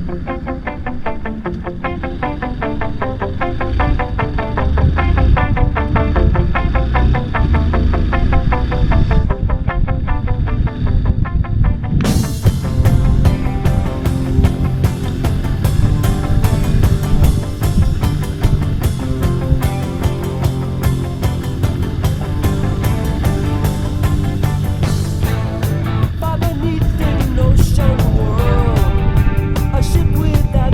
Far beneath an ocean world, a ship without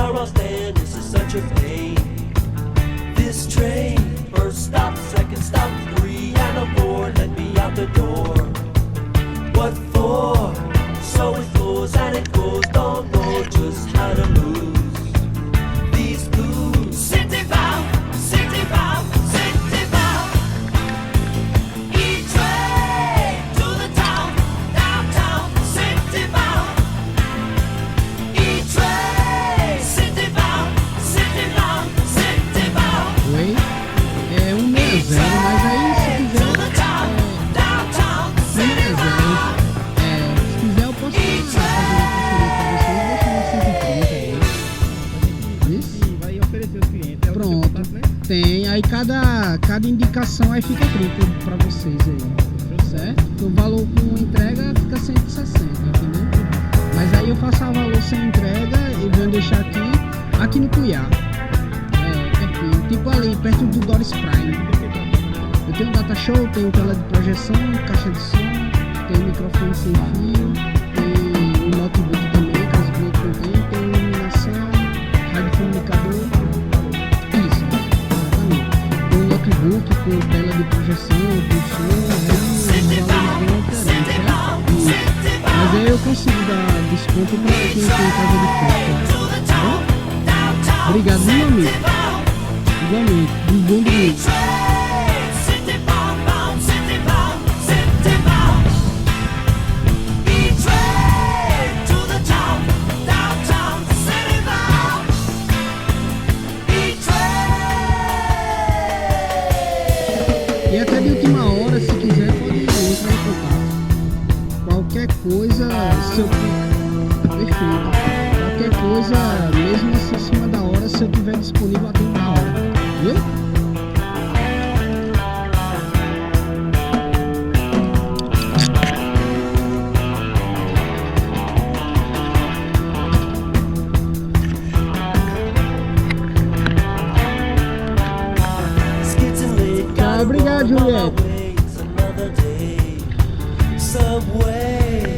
car I'll stand, this is such a pain. This train, first stop, second stop, 3 and a 4, let me out the door. What for? So it goes and it goes, don't know just how to lose these blues. City bound, city bound, city bound. E-train to the town, downtown, city bound. E-train, city bound, city bound, city bound. Oi? É 160, mas aí se quiser. Se quiser eu posso fazer uma parceria com vocês e deixar no 130 aí. Isso? Vai oferecer os clientes. Pronto. Tem. Aí cada indicação aí fica 30 pra vocês aí. Certo? O valor com entrega fica 160, entendeu? Mas aí eu faço a valor sem entrega e venho deixar aqui no Cuiá. Pertinho. Tipo ali, perto do Doris Prime. Eu tenho data show, tenho tela de projeção, caixa de som, tenho microfone sem fio, tenho um notebook também, caso o cliente não tenha, tenho iluminação, rádio comunicador. Isso, exatamente. Tenho um notebook com tela de projeção, com som, mas aí eu consigo dar desconto para quem tem casa de festa. Tá bom? Obrigado, meu amigo. Igualmente, um bom domingo. E até de última hora, se quiser, pode entrar em contato. Qualquer coisa, perfeito. Qualquer coisa, mesmo assim, em cima da hora, se eu tiver disponível, atendo na hora. Viu? Obrigado, Juliette. Subway.